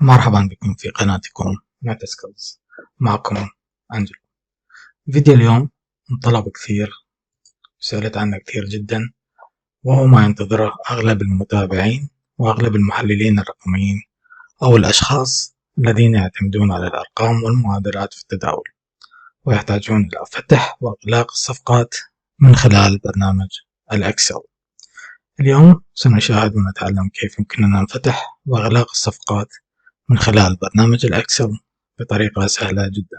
مرحبا بكم في قناتكم ماث سكيلز. معكم أنجلو. فيديو اليوم انطلب كثير، سألت عنه كثير جدا، وهو ما ينتظره أغلب المتابعين وأغلب المحللين الرقميين أو الأشخاص الذين يعتمدون على الأرقام والمعادلات في التداول، ويحتاجون إلى فتح وإغلاق الصفقات من خلال برنامج الأكسل. اليوم سنشاهد ونتعلم كيف يمكننا نفتح وإغلاق الصفقات من خلال برنامج الأكسل بطريقة سهلة جدا.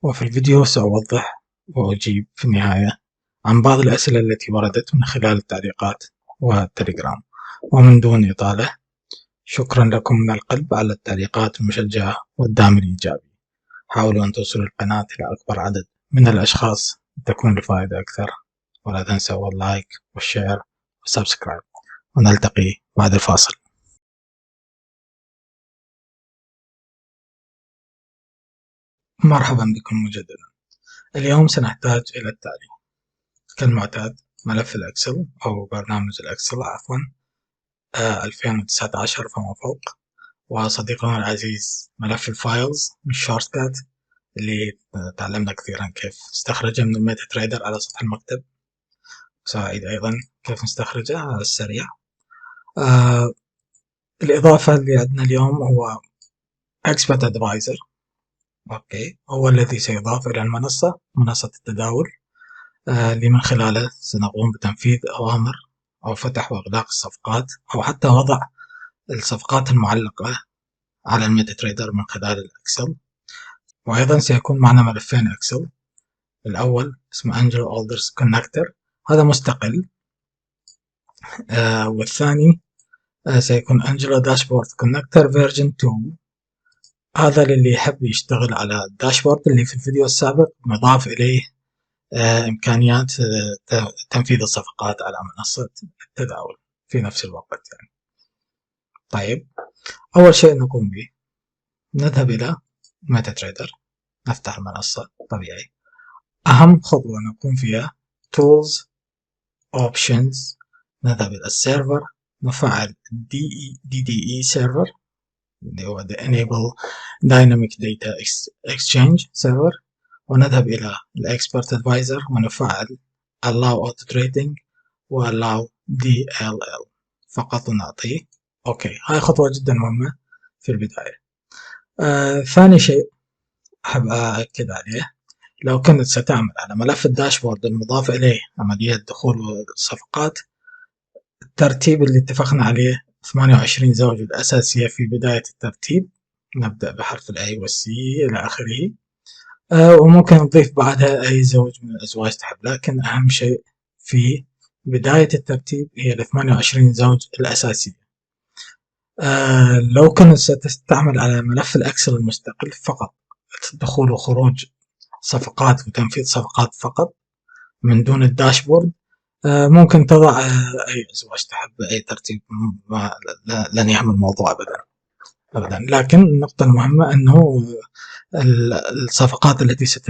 وفي الفيديو سأوضح وأجيب في النهاية عن بعض الأسئلة التي وردت من خلال التعليقات والتليجرام. ومن دون إطالة، شكرا لكم من القلب على التعليقات المشجعة والدعم الإيجابي. حاولوا أن توصلوا القناة إلى أكبر عدد من الأشخاص لتكون الفائدة أكثر، ولا تنسوا اللايك والشير والسبسكرايب، ونلتقي بعد الفاصل. مرحبا بكم مجددا. اليوم سنحتاج إلى التالي كالمعتاد: ملف الأكسل أو برنامج الأكسل 2019 فما فوق، وصديقنا العزيز ملف الفايلز من الشورتكات اللي تعلمنا كثيرا كيف نستخرجه من الميتا تريدر على سطح المكتب، وسأعيد أيضا كيف نستخرجه على السريع. الإضافة اللي عندنا اليوم هو Expert Advisor، هو الذي سيضاف إلى منصة التداول، اللي من خلاله سنقوم بتنفيذ أوامر أو فتح وإغلاق الصفقات، أو حتى وضع الصفقات المعلقة على الميتا تريدر من خلال الأكسل. وأيضا سيكون معنا ملفين أكسل، الأول اسمه أنجلو أولدرز كونكتر، هذا مستقل، والثاني سيكون أنجلو داشبورد كونكتر فيرجن 2. هذا للي يحب يشتغل على الداشبورد اللي في الفيديو السابق، نضاف إليه إمكانيات تنفيذ الصفقات على منصة التداول في نفس الوقت يعني. طيب، أول شيء نقوم به نذهب إلى ميتا تريدر، نفتح المنصة طبيعي. أهم خطوة نقوم فيها Tools Options، نذهب إلى السيرفر، نفعل DDE Server اللي هو Enable Dynamic Data Exchange Server، ونذهب إلى الإكسبرت أدفايزر ونفعل Allow Auto Trading و Allow DLL فقط، ونعطيه أوكي. هاي خطوة جدا مهمة في البداية. ثاني شيء أحب أأكد عليه: لو كنت ستعمل على ملف الداشبورد المضاف إليه عملية دخول الصفقات، الترتيب اللي اتفقنا عليه 28 زوج الأساسية في بداية الترتيب، نبدأ بحرف ال A وال C إلى آخره، وممكن نضيف بعدها أي زوج من الأزواج تحب، لكن أهم شيء في بداية الترتيب هي ال 28 زوج الأساسية. لو كنت ستستعمل على ملف الأكسل المستقل فقط، دخول وخروج صفقات وتنفيذ صفقات فقط من دون الداشبورد، ممكن تضع أي أزواج تحب، أي ترتيب، لن يهم الموضوع أبدا. لكن النقطة المهمة أنه الصفقات التي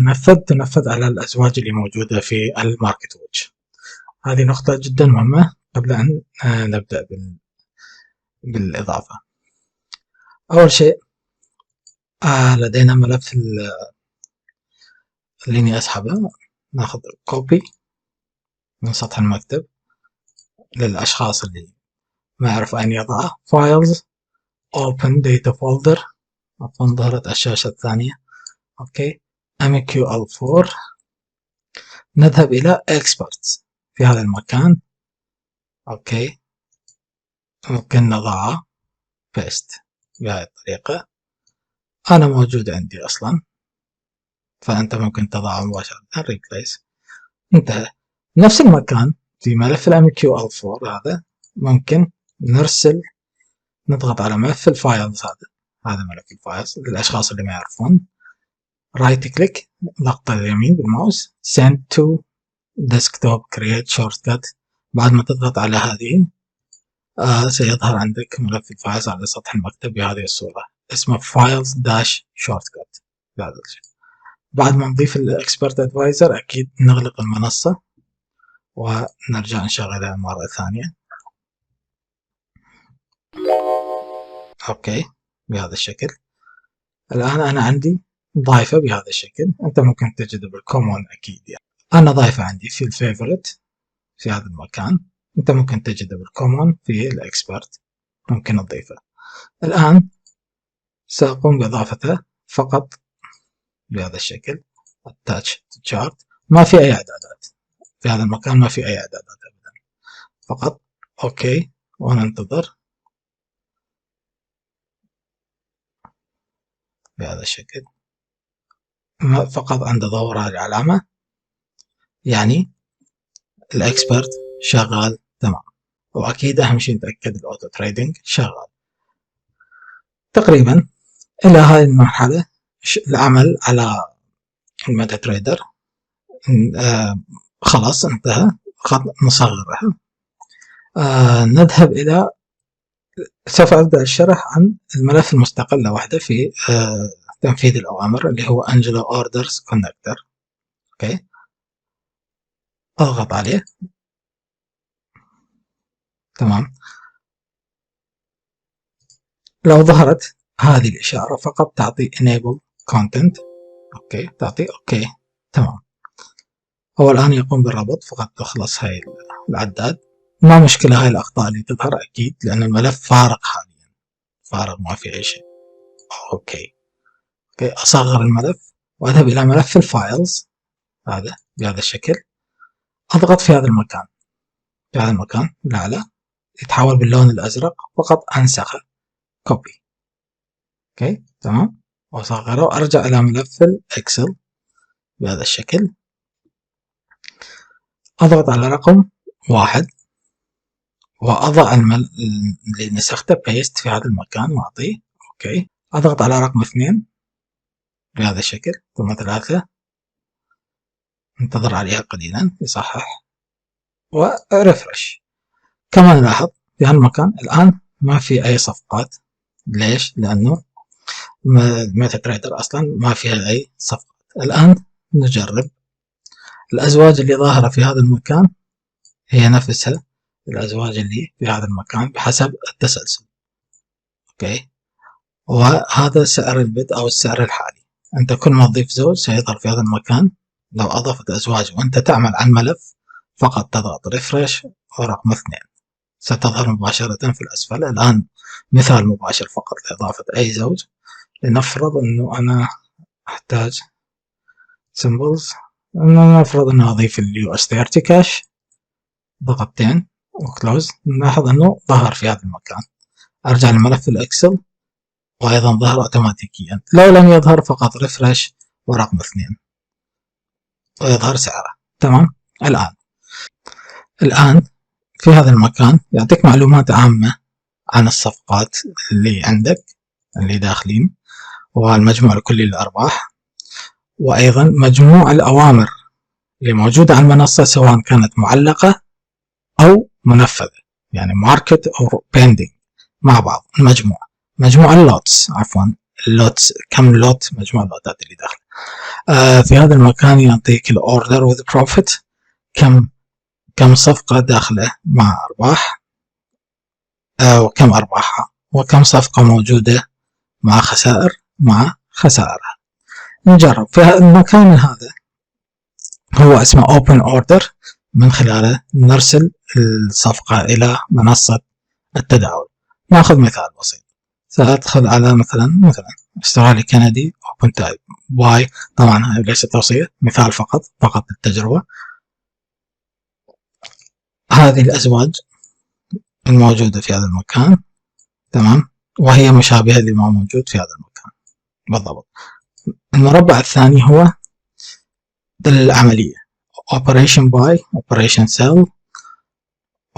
تنفذ على الأزواج اللي موجودة في الماركت ووتش. هذه نقطة جدا مهمة قبل أن نبدأ بالإضافة. أول شيء لدينا ملف اللي أسحبه، ناخذ كوبي من سطح المكتب للأشخاص اللي ما يعرف أين يضعه. Files Open Data Folder، ظهرت الشاشة الثانية. MQL4، نذهب إلى Experts في هذا المكان. ممكن نضعه Paste بهذه الطريقة، أنا موجود عندي أصلا، فأنت ممكن تضعه مباشرة Replace. انتهى. نفس المكان في ملف MQL4 هذا ممكن نضغط على ملف الفايلز، هذا ملف الفايلز للأشخاص اللي ما يعرفون. رايت كليك، ضغطة اليمين بالماوس، Send to Desktop Create Shortcut. بعد ما تضغط على هذه سيظهر عندك ملف الفايلز على سطح المكتب بهذه الصورة، اسمه Files-Shortcut. بعد ما نضيف الإكسبرت أدفايزر أكيد نغلق المنصة ونرجع نشغلها مرة ثانية. بهذا الشكل. الآن أنا عندي ضايفة بهذا الشكل، أنت ممكن تجده بالكومون أكيد يعني. أنا ضايفة عندي في الفيفوريت في هذا المكان، أنت ممكن تجده بالكومون في الإكسبرت، ممكن تضيفه. الآن سأقوم بإضافته فقط بهذا الشكل. attach to chart. ما في أي إعدادات في هذا المكان، ما في أي إعدادات أبدا، فقط أوكي وننتظر بهذا الشكل. فقط عند ظهور هذه العلامة يعني الإكسبرت شغال تمام. وأكيد أهم شيء نتأكد الأوتو تريدنج شغال. تقريبا إلى هذه المرحلة العمل على الميتا تريدر خلاص انتهى، نصغرها. نذهب إلى، سوف أبدأ الشرح عن الملف المستقل لوحده في تنفيذ الأوامر اللي هو Angelo Orders Connector. أوكي، أضغط عليه تمام. لو ظهرت هذه الإشارة فقط تعطي Enable Content. أوكي، تعطي أوكي تمام. هو الآن يقوم بالربط، فقط تخلص هاي العداد. ما مشكلة هاي الأخطاء اللي تظهر أكيد لأن الملف فارغ حاليا، فارغ ما في أي شيء. أوكي، أصغر الملف وأذهب إلى ملف الفايلز هذا بهذا الشكل. أضغط في هذا المكان، في هذا المكان الأعلى يتحول باللون الأزرق، فقط أنسخه كوبي. أوكي تمام، وأصغره وأرجع إلى ملف الإكسل بهذا الشكل. أضغط على رقم 1 وأضع اللي نسخته بيست في هذا المكان وأعطيه أوكي. أضغط على رقم 2 بهذا الشكل، ثم 3، انتظر عليها قليلا يصحح ورفرش. كما نلاحظ في هالمكان الآن ما في أي صفقات. ليش؟ لأنه ميتا تريدر أصلا ما فيها أي صفقات. الآن نجرب. الأزواج اللي ظاهرة في هذا المكان هي نفسها الأزواج اللي في هذا المكان بحسب التسلسل. أوكي، وهذا سعر البدء أو السعر الحالي. أنت كل ما تضيف زوج سيظهر في هذا المكان. لو أضفت أزواج وأنت تعمل عن ملف فقط تضغط ريفرش ورقم 2 ستظهر مباشرة في الأسفل. الآن مثال مباشر فقط لإضافة أي زوج. لنفرض أنه أنا أحتاج سيمبلز، نفرض أنه أضيف اليو اس 30 كاش، ضغطتين وكلوز. نلاحظ أنه ظهر في هذا المكان. أرجع لملف الإكسل وأيضا ظهر أوتوماتيكيا. لو لم يظهر فقط ريفرش ورقم 2 ويظهر سعره تمام. الآن في هذا المكان يعطيك معلومات عامة عن الصفقات اللي عندك اللي داخلين، والمجموع الكلي للأرباح، وأيضا مجموع الأوامر اللي موجودة على المنصة سواء كانت معلقة أو منفذة، يعني ماركت أو بيندينج مع بعض. مجموع اللوتس، عفوا اللوتس، كم لوت، مجموع اللوتات اللي داخل. في هذا المكان يعطيك الأوردر وذ بروفيت، كم صفقة داخله مع أرباح وكم أرباحها، وكم صفقة موجودة مع خسائر مع خسائرها. نجرب في المكان هذا، هو اسمه Open Order، من خلاله نرسل الصفقة إلى منصة التداول. نأخذ مثال بسيط. سأدخل على مثلا استرالي كندي Open Type Buy. طبعا هذا ليس توصية، مثال فقط للتجربة. هذه الأزواج الموجودة في هذا المكان تمام، وهي مشابهة لما موجود في هذا المكان بالضبط. المربع الثاني هو العملية Operation Buy, Operation Sell,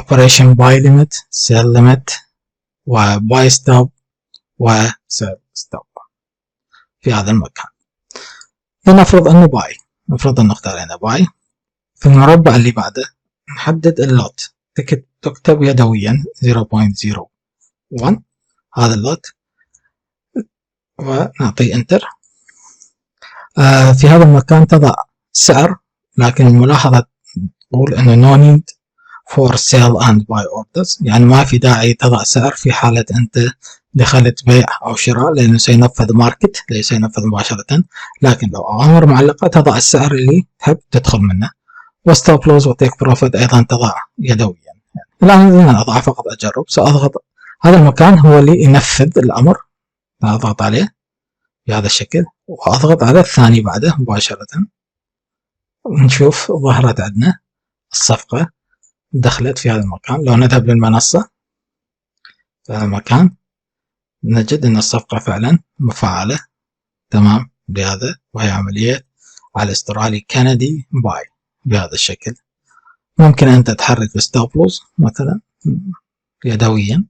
Operation Buy Limit, Sell Limit، و Buy Stop و Sell Stop في هذا المكان. لنفرض أنه Buy، نفرض أن نختار هنا Buy. في المربع اللي بعده نحدد اللوت، تكتب يدويا 0.01 هذا اللوت ونعطي انتر. في هذا المكان تضع سعر، لكن الملاحظة تقول انه no need for sell and buy orders، يعني ما في داعي تضع سعر في حالة أنت دخلت بيع أو شراء، لأنه سينفذ ماركت ليس ينفذ مباشرة. لكن لو أوامر معلقة تضع السعر اللي تحب تدخل منه. وستوب لوز وتيك بروفيت أيضا تضع يدويا. الآن أنا أضع فقط أجرب، سأضغط هذا المكان هو اللي ينفذ الأمر، أضغط عليه بهذا الشكل وأضغط على الثاني بعده مباشرة. نشوف ظهرت عندنا الصفقة دخلت في هذا المكان. لو نذهب للمنصة في هذا المكان نجد أن الصفقة فعلا مفعلة تمام بهذا، وهي عملية على استرالي كندي باي بهذا الشكل. ممكن أنت تحرك الستوب لوز مثلا يدويا،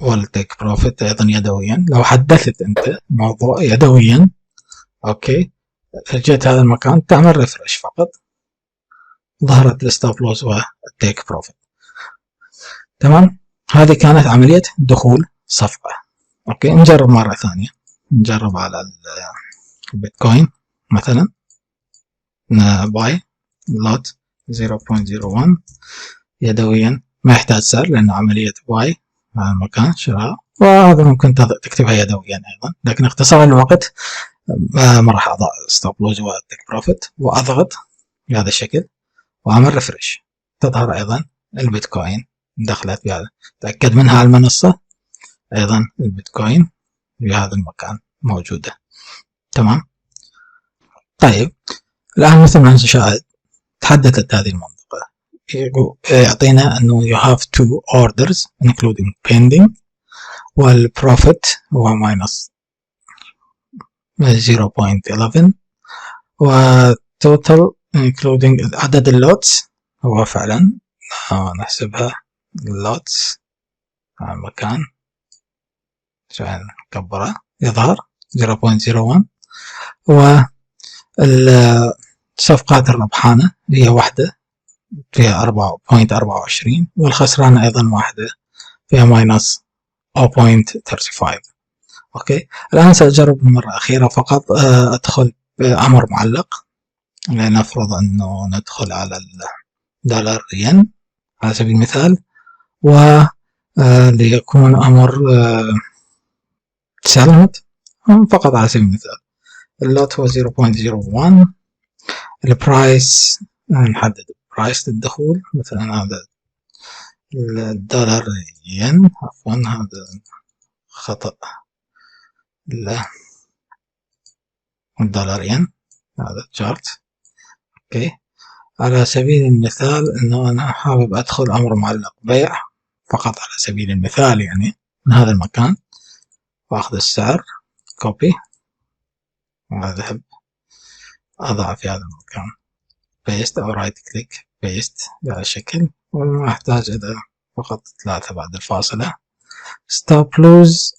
والتيك بروفيت أيضا يدويا. لو حدثت أنت موضوع يدويا أوكي، جيت هذا المكان تعمل ريفرش فقط، ظهرت الستوب لوز والتيك بروفيت. تمام، هذه كانت عملية دخول صفقة. اوكي، نجرب مرة ثانية، نجرب على البيتكوين مثلا باي لوت 0.01 يدويا، ما يحتاج سعر لأنه عملية باي على المكان شراء، وهذا ممكن تكتبها يدويا أيضا، لكن اختصارا للوقت ما راح أضع ستوب لوز والتيك بروفيت، وأضغط بهذا الشكل وأعمل ريفرش، تظهر أيضا البيتكوين دخلت بهذا. تأكد منها المنصة أيضا البيتكوين بهذا المكان موجودة. تمام. طيب الآن مثل ما نشاهد تحدثت هذه المنطقة، يعطينا أنه you have two orders including pending، والprofit هو minus 0.11، وtotal including عدد اللوتس هو فعلا نحسبها اللوتس على المكان عشان نكبره يظهر 0.01، والصفقات الربحانة هي واحدة فيها 4.24، والخسرانة أيضا واحدة فيها ماينس 0.35. أوكي، الآن سأجرب مرة أخيرة فقط أدخل بأمر معلق، لنفرض أنه ندخل على الدولار ين على سبيل المثال، وليكون أمر سلمت فقط على سبيل المثال. اللوت هو 0.01، البرايس نحدد برايس للدخول مثلا هذا الدولار ين، عفوا هذا خطأ، الدولار ين هذا تشارت. اوكي، على سبيل المثال انه انا حابب ادخل امر معلق بيع فقط على سبيل المثال، يعني من هذا المكان، واخذ السعر كوبي واذهب اضع في هذا المكان بيست او رايت كليك بيست بهذا الشكل، وما احتاج اذا فقط 3 بعد الفاصلة. ستوب لوز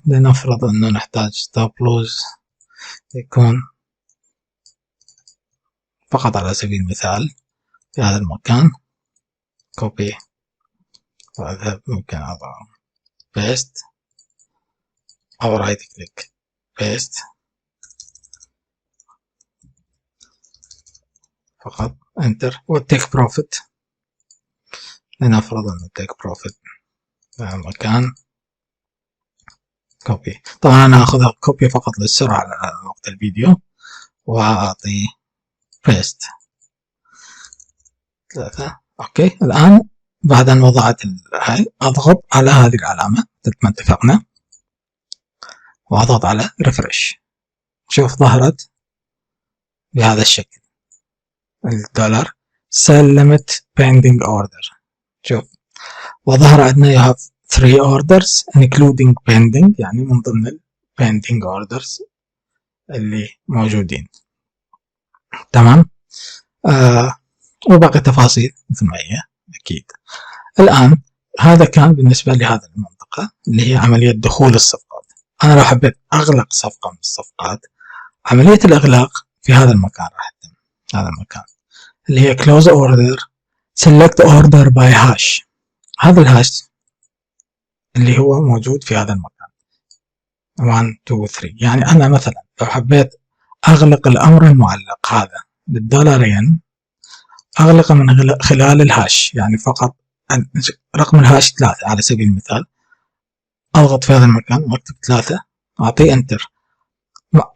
لنفرض انه نحتاج ستوب لوز يكون فقط على سبيل المثال في هذا المكان، كوبي واذهب ممكن اضع بيست او رايت كليك بيست فقط انتر، والتيك بروفيت لنفرض ان التيك بروفيت في هذا المكان كوبي. طبعا انا اخذ كوبي فقط للسرعة على وقت الفيديو، واعطي بيست 3. اوكي، الان بعد ان وضعت هاي اضغط على هذه العلامة مثل ما اتفقنا، واضغط على ريفرش. شوف ظهرت بهذا الشكل الدولار سلمت pending order. شوف، وظهر عندنا you have 3 orders including pending، يعني من ضمن ال pending orders اللي موجودين. تمام، وباقي تفاصيل مثل ما هي أكيد. الآن هذا كان بالنسبة لهذه المنطقة اللي هي عملية دخول الصفقات. أنا لو حبيت أغلق صفقة من الصفقات، عملية الإغلاق في هذا المكان راح تتم، هذا المكان اللي هي close order select order by hash. هذا الهاش اللي هو موجود في هذا المكان 1 2 3. يعني أنا مثلا لو حبيت أغلق الأمر المعلق هذا بالدولارين، أغلقه من خلال الهاش، يعني فقط رقم الهاش 3 على سبيل المثال. أضغط في هذا المكان واكتب 3، أعطيه انتر.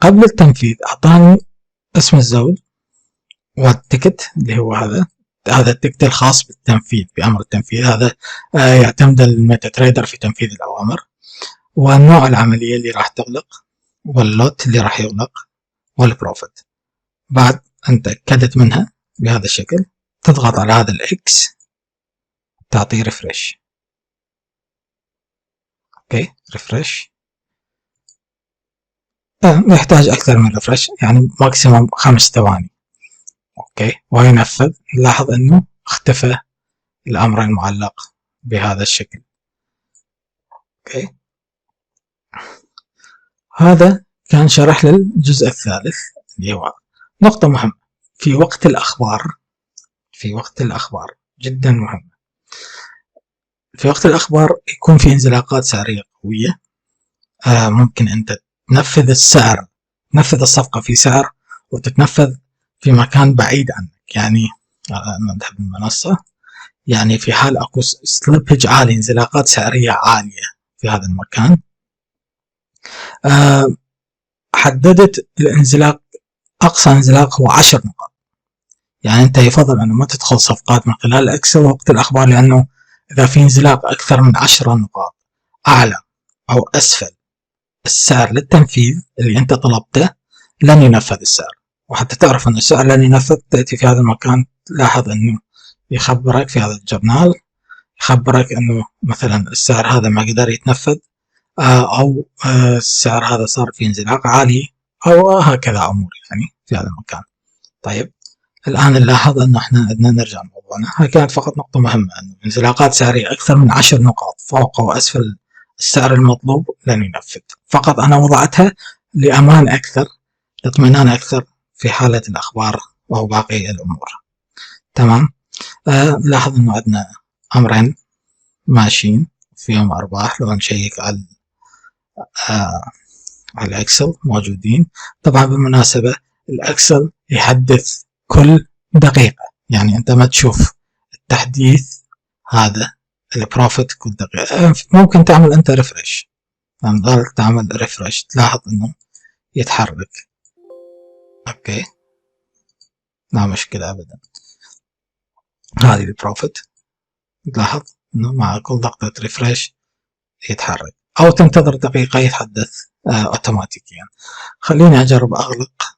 قبل التنفيذ أعطاني اسم الزوج والتكت اللي هو هذا التكت الخاص بالتنفيذ، بأمر التنفيذ. هذا يعتمد الميتا تريدر في تنفيذ الأوامر، والنوع العملية اللي راح تغلق، واللوت اللي راح يغلق، والبروفيت. بعد أن تأكدت منها بهذا الشكل تضغط على هذا الإكس، تعطيه ريفرش. اوكي ريفرش، يحتاج أكثر من ريفرش، يعني ماكسيموم 5 ثواني. اوكي وينفذ. نلاحظ انه اختفى الأمر المعلق بهذا الشكل. اوكي هذا كان شرح للجزء الثالث اللي هو نقطة مهمة في وقت الأخبار. في وقت الأخبار جدا مهمة. في وقت الأخبار يكون في انزلاقات سعرية قوية، ممكن أنت تنفذ السعر، تنفذ الصفقة في سعر وتتنفذ في مكان بعيد عنك. يعني نذهب المنصة، يعني في حال أكو سليبج عالي، انزلاقات سعرية عالية في هذا المكان، حددت الانزلاق، أقصى انزلاق هو 10 نقاط. يعني أنت يفضل أنه ما تدخل صفقات من خلال الإكسل وقت الأخبار، لأنه إذا في انزلاق أكثر من 10 نقاط أعلى أو أسفل السعر للتنفيذ اللي أنت طلبته، لن ينفذ السعر. وحتى تعرف أن السعر لن ينفذ، تأتي في هذا المكان تلاحظ أنه يخبرك في هذا الجورنال، يخبرك أنه مثلا السعر هذا ما قدر يتنفذ، أو السعر هذا صار في انزلاق عالي، أو هكذا أمور يعني في هذا المكان. طيب الآن نلاحظ أنه احنا بدنا نرجع لموضوعنا. هاي كانت فقط نقطة مهمة، أنه انزلاقات سعرية أكثر من 10 نقاط فوق وأسفل السعر المطلوب لن ينفذ. فقط أنا وضعتها لأمان أكثر، لاطمئنان أكثر في حالة الأخبار أو باقي الأمور. تمام. لاحظ أنه عندنا أمرين ماشيين فيهم أرباح. لو نشيك على الإكسل موجودين. طبعا بالمناسبة الإكسل يحدث كل دقيقة، يعني أنت ما تشوف التحديث هذا البروفيت كل دقيقة. ممكن تعمل أنت ريفرش، يعني ضل تعمل ريفرش تلاحظ أنه يتحرك. أوكي لا مشكلة أبدا. هذه البروفيت تلاحظ أنه مع كل ضغطة ريفرش يتحرك، أو تنتظر دقيقة يتحدث أوتوماتيكيا. خليني أجرب أغلق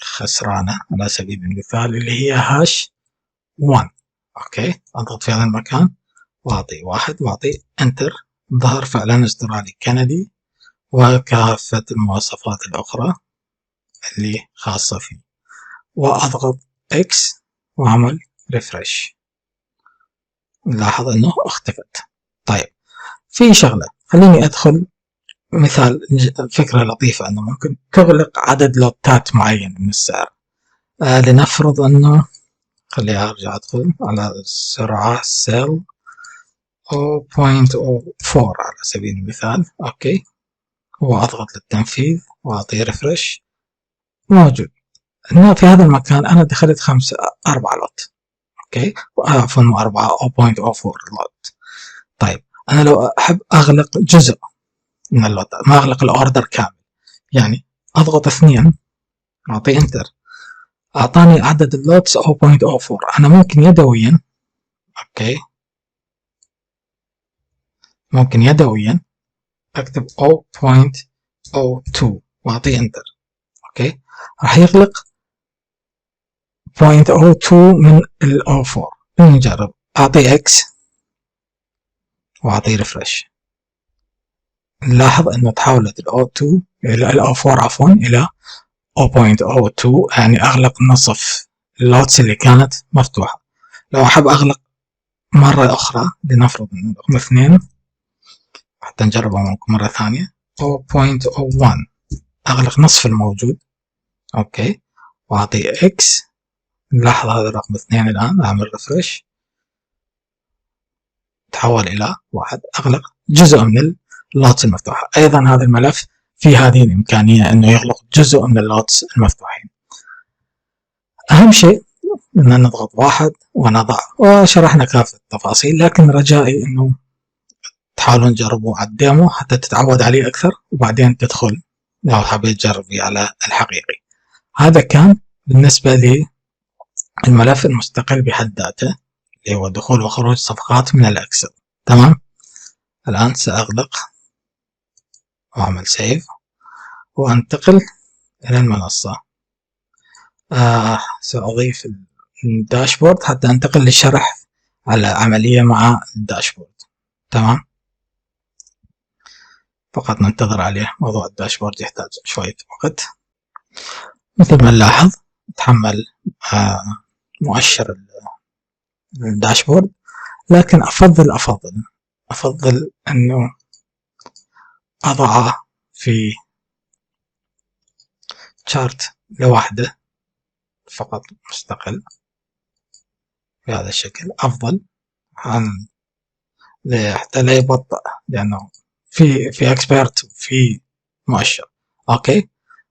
الخسرانة على سبيل المثال اللي هي هاش 1. أوكي أضغط في هذا المكان وأعطي 1 وأعطي انتر. ظهر فعلا استرالي كندي وكافة المواصفات الأخرى اللي خاصة فيه، وأضغط X وأعمل ريفرش. نلاحظ أنه اختفت. طيب في شغلة، خليني أدخل مثال، فكرة لطيفة أنه ممكن تغلق عدد لوتات معين من السعر. لنفرض أنه خليني أرجع أدخل على السرعة سيل 0.04 على سبيل المثال. أوكي وأضغط للتنفيذ وأعطيه ريفرش. موجود هنا في هذا المكان. أنا دخلت 4 لوت. أوكي عفوا 4 0.04 لوت. طيب أنا لو أحب أغلق جزء من اللوت، ما أغلق الأوردر كامل، يعني أضغط 2 أعطي انتر، أعطاني عدد اللوتس 0.04. أنا ممكن يدويا، أوكي ممكن يدويا أكتب 0.02 وأعطي انتر. أوكي راح يغلق 0.02 من ال 04. نجرب أعطي X وأعطي ريفرش. نلاحظ أنه تحولت ال 02 إلى ال 04 عفوا إلى 0.02، يعني أغلق نصف اللوتس اللي كانت مفتوحة. لو أحب أغلق مرة أخرى، لنفرض أنه رقم 2 حتى نجربها مرة ثانية 0.01، أغلق نصف الموجود. أوكي وأعطي X. نلاحظ هذا الرقم 2 الآن أعمل ريفرش تحول إلى 1، أغلق جزء من اللوتس المفتوحة. أيضا هذا الملف في هذه الإمكانية أنه يغلق جزء من اللوتس المفتوحين. أهم شيء إن نضغط واحد ونضع، وشرحنا كافة التفاصيل، لكن رجائي إنه تحاولون تجربوا على الديمو حتى تتعود عليه أكثر، وبعدين تدخل لو حبيت تجربي على الحقيقي. هذا كان بالنسبة للملف المستقل بحد ذاته اللي هو دخول وخروج صفقات من الأكسل. تمام. الآن سأغلق وأعمل سيف وأنتقل إلى المنصة. سأضيف الداشبورد حتى أنتقل للشرح على عملية مع الداشبورد. تمام. فقط ننتظر عليه، موضوع الداشبورد يحتاج شوية وقت. مثل ما نلاحظ تحمل مؤشر الداشبورد، لكن أفضل أنه أضعه في شارت لوحده فقط مستقل بهذا الشكل، أفضل حتى لا يبطأ، لأنه في اكسبيرت وفي مؤشر. اوكي،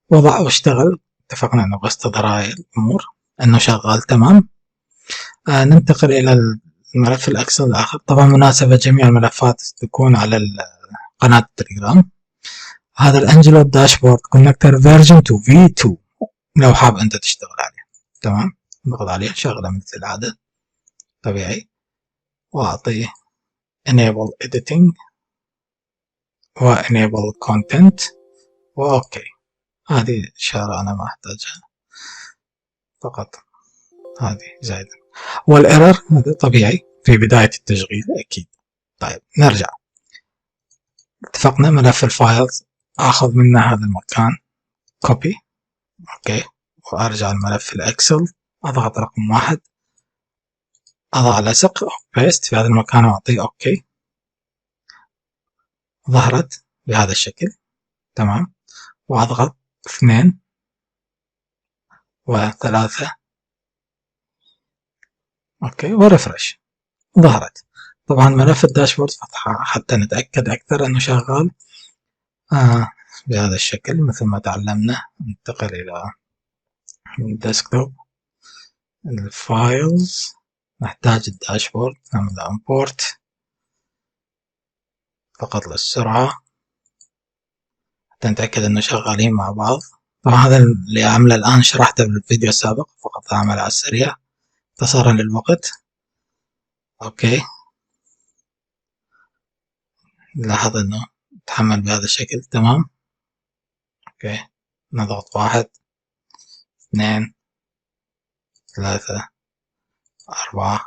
وضع واشتغل. اتفقنا انه بس تظهر هاي الامور انه شغال. تمام. ننتقل الى الملف الاكسل الاخر. طبعا مناسبة جميع الملفات تكون على قناة التليجرام. هذا الانجلو داشبورد كونكتر فيرجن 2 V2 لو حاب انت تشتغل عليه. تمام. نضغط عليه، شغله مثل العادة طبيعي، واعطيه enable editing و enable content واوكي. هذه اشارة انا ما احتاجها، فقط هذه زائدة. والايرور هذا طبيعي في بداية التشغيل اكيد. طيب نرجع. اتفقنا ملف الفايلز اخذ منه هذا المكان كوبي. اوكي، وارجع الملف الاكسل، اضغط رقم 1، اضع لصق بيست في هذا المكان واعطيه اوكي. ظهرت بهذا الشكل. تمام. واضغط 2 و3 اوكي وريفرش. ظهرت. طبعا ملف الداشبورد فتحه حتى نتأكد أكثر أنه شغال بهذا الشكل مثل ما تعلمنا. ننتقل إلى الديسكتوب، الفايلز، نحتاج الداشبورد، نعمل امبورت فقط للسرعة حتى نتأكد أنه شغالين مع بعض. طبعا هذا اللي عمله الآن شرحته بالفيديو السابق، فقط أعمل على السريع اختصارا للوقت. أوكي، لاحظ أنه تحمل بهذا الشكل. تمام. أوكي، نضغط 1 2 3 4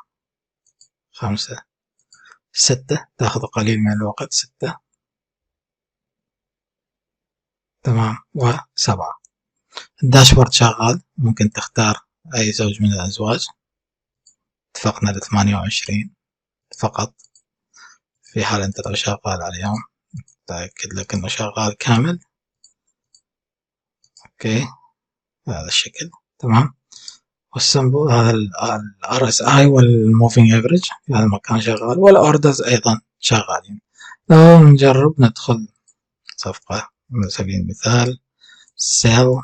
5 6، تأخذ قليل من الوقت. 6 تمام و7. الداشبورد شغال، ممكن تختار أي زوج من الأزواج. اتفقنا ل 28 فقط، في حال أنت لو شغال عليهم تأكد لك أنه شغال كامل. أوكي بهذا الشكل. تمام. والسمبل هذا ال RSI والموفينج افريج في هذا المكان شغال، والاوردرز ايضا شغالين. لو نجرب ندخل صفقة على سبيل المثال سيل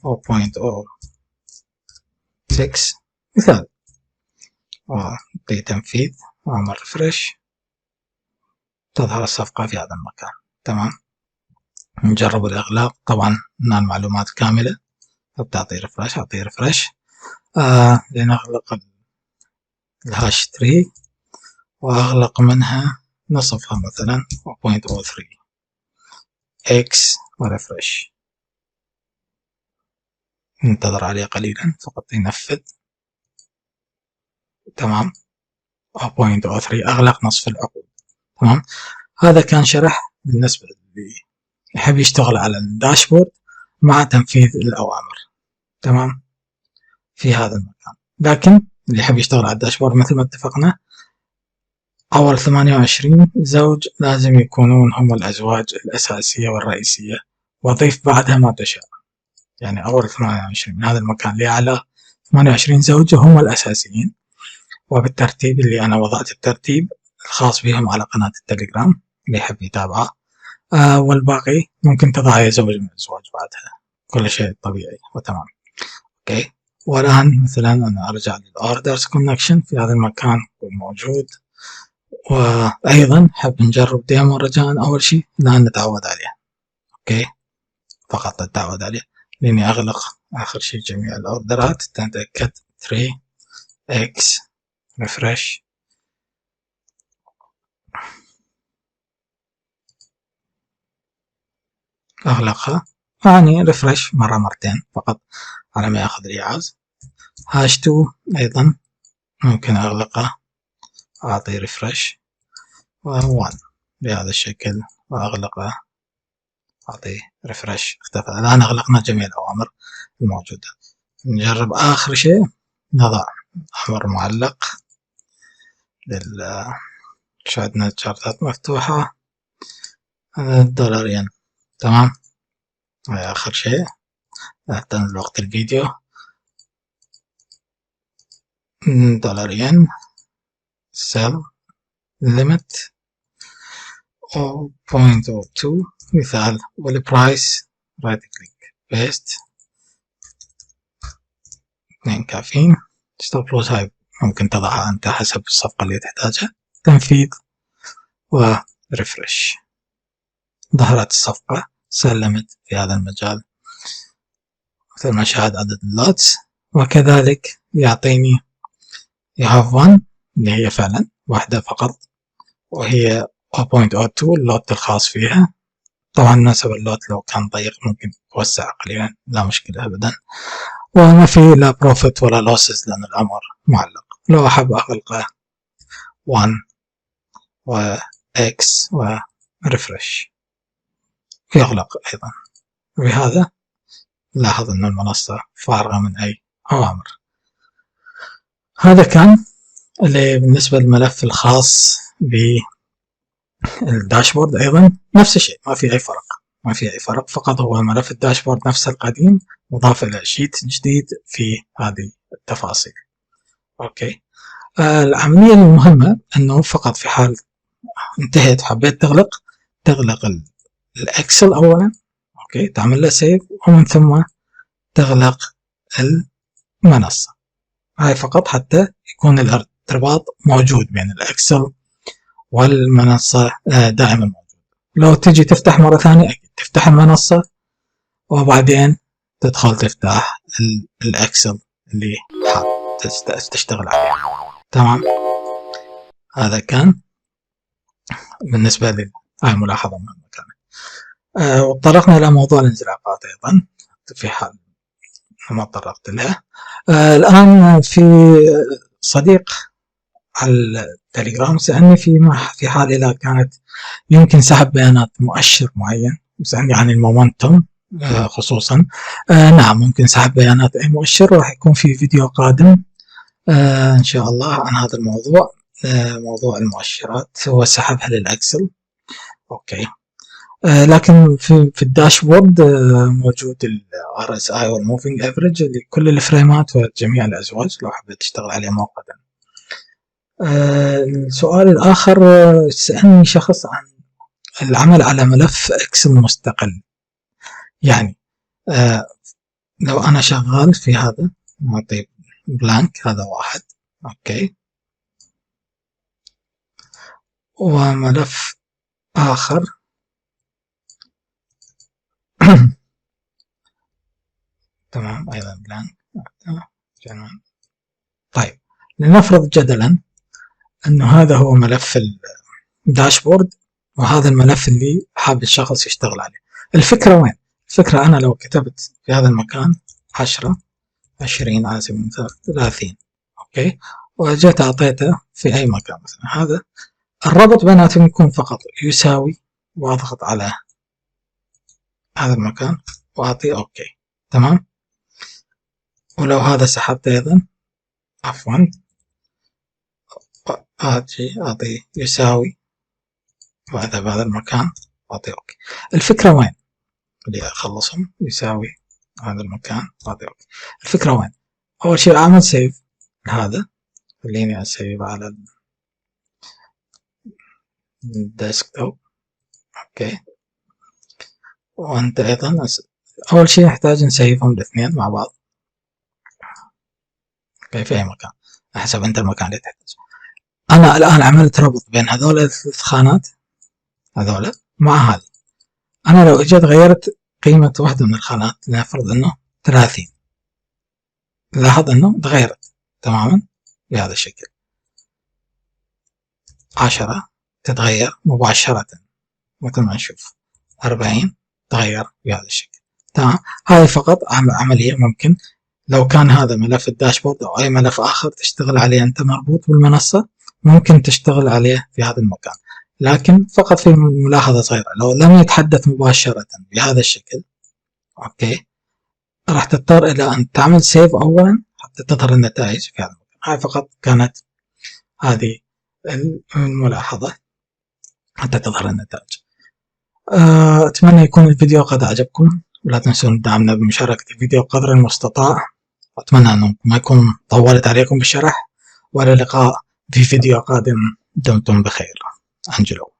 0.06 مثال، وبتنفيذ واعمل ريفرش، تظهر الصفقة في هذا المكان. تمام. نجرب الاغلاق. طبعا هنا المعلومات كاملة، فبتعطي ريفرش، اعطي ريفرش. لنغلق الهاش تري وأغلق منها نصفها مثلا 0.03 X وريفرش. ننتظر عليه قليلا فقط ينفذ. تمام. 0.03 أغلق نصف العقود. تمام. هذا كان شرح بالنسبة اللي يحب يشتغل على الداشبورد مع تنفيذ الأوامر. تمام. في هذا المكان، لكن اللي يحب يشتغل على الداشبورد مثل ما اتفقنا أول 28 زوج لازم يكونون هم الأزواج الأساسية والرئيسية، وضيف بعدها ما تشاء. يعني أول 28 من هذا المكان لأعلى 28 زوجة هم الأساسيين، وبالترتيب اللي أنا وضعت الترتيب الخاص بهم على قناة التليجرام اللي يحب يتابعه. والباقي ممكن تضع أي زوج من الأزواج بعدها، كل شيء طبيعي وتمام. أوكي، والآن مثلا أنا أرجع للأوردرز كونكشن في هذا المكان يكون موجود. وأيضا حاب نجرب ديمو رجاء أول شيء لأن نتعود عليه. أوكي، فقط نتعود عليه لأني أغلق آخر شيء جميع الأوردرات. تأكد 3x ريفرش، أغلقها يعني ريفرش مرة مرتين فقط على ما يأخذ الإيعاز. هاش 2 أيضا ممكن أغلقه، أعطي ريفرش و1 بهذا الشكل وأغلقه، أعطي ريفرش، اختفى. الآن أغلقنا جميع الأوامر الموجودة. نجرب آخر شيء، نضع أمر معلق شاهدنا الشارتات مفتوحة $ين. تمام، هذا آخر شيء. أعتمد وقت الفيديو $ين سيل ليميت 0.02 مثال، والبرايس رايت كليك بيست 2 كافيين. ستوب لوس هاي ممكن تضعها أنت حسب الصفقة اللي تحتاجها. تنفيذ وريفرش، ظهرت الصفقة سلمت في هذا المجال مثل ما شاهد عدد اللوتس، وكذلك يعطيني you have one اللي هي فعلا واحدة فقط وهي 0.02 اللوت الخاص فيها. طبعا نسب اللوت لو كان ضيق ممكن توسع قليلا، لا مشكلة أبدا. وما في لا بروفيت ولا لوسز لأن الأمر معلق. لو أحب أغلقه 1 و X وريفرش يغلق أيضا. بهذا لاحظ أن المنصة فارغة من أي أوامر. هذا كان اللي بالنسبة للملف الخاص بالداشبورد. أيضا نفس الشيء، ما في أي فرق، فقط هو ملف الداشبورد نفسه القديم مضاف إلى شيت جديد في هذه التفاصيل. أوكي، العملية المهمة أنه فقط في حال انتهيت وحبيت تغلق الإكسل أولا. أوكي، تعمل له سيف ومن ثم تغلق المنصة. هاي فقط حتى يكون الارتباط موجود بين الإكسل والمنصة دائما موجود. لو تجي تفتح مرة ثانية أكيد تفتح المنصة وبعدين تدخل تفتح الإكسل اللي حاب تشتغل عليه. تمام، هذا كان بالنسبة لي هاي ملاحظة مهمة كانت. وطرقنا إلى موضوع الانزلاقات أيضا في حال ما تطرقت لها. الآن في صديق على التليجرام سألني في حال إذا كانت يمكن سحب بيانات مؤشر معين، سألني عن المومنتوم خصوصا. نعم، ممكن سحب بيانات أي مؤشر، راح يكون في فيديو قادم إن شاء الله عن هذا الموضوع. موضوع المؤشرات هو سحبها للأكسل. أوكي، لكن في الداشبورد موجود ال RSI والموفينج افريج لكل الفريمات وجميع الأزواج لو حبيت تشتغل عليه مؤقتا. السؤال الآخر، سألني شخص عن العمل على ملف اكسل مستقل. يعني لو أنا شغال في هذا نعطي بلانك، هذا واحد. أوكي، وملف آخر تمام أيضا بلانك. طيب، لنفرض جدلا أنه هذا هو ملف الداشبورد وهذا الملف اللي حاب الشخص يشتغل عليه. الفكرة وين؟ الفكرة أنا لو كتبت في هذا المكان 10 20 على سبيل المثال 30، أوكي، وجيت أعطيته في أي مكان مثلا، هذا الربط بيناتهم يكون فقط يساوي، وأضغط على هذا المكان وأعطي أوكي. تمام، ولو هذا سحبت أيضا عفوا أعطي يساوي وأذهب هذا المكان أعطي أوكي. الفكرة وين؟ اللي أخلصهم يساوي هذا المكان أعطي أوكي. الفكرة وين؟ أول شيء أعمل سيف هذا، خليني أسيب على الديسكتوب. أوكي، وأنت أيضا أول شيء نحتاج نسيفهم الاثنين مع بعض. اوكي في اي مكان حسب انت المكان اللي تحتاج. انا الان عملت ربط بين هذول الثلاث خانات هذول مع هذه. انا لو اجيت غيرت قيمة واحدة من الخانات لنفرض انه 30، لاحظ انه تغيرت تماما بهذا الشكل. 10 تتغير مباشرة مثل ما نشوف. 40 تغير بهذا الشكل. تمام. هذه فقط عملية ممكن لو كان هذا ملف الداشبورد أو أي ملف آخر تشتغل عليه أنت مربوط بالمنصة ممكن تشتغل عليه في هذا المكان، لكن فقط في ملاحظة صغيرة لو لم يتحدث مباشرة بهذا الشكل أوكي راح تضطر إلى أن تعمل سيف أولا حتى تظهر النتائج في هذا المكان. هاي فقط كانت هذه الملاحظة حتى تظهر النتائج. أتمنى يكون الفيديو قد أعجبكم، ولا تنسون دعمنا بمشاركة الفيديو قدر المستطاع. أتمنى أنه ما يكون طولت عليكم بالشرح، وإلى اللقاء في فيديو قادم. دمتم بخير. أنجلو.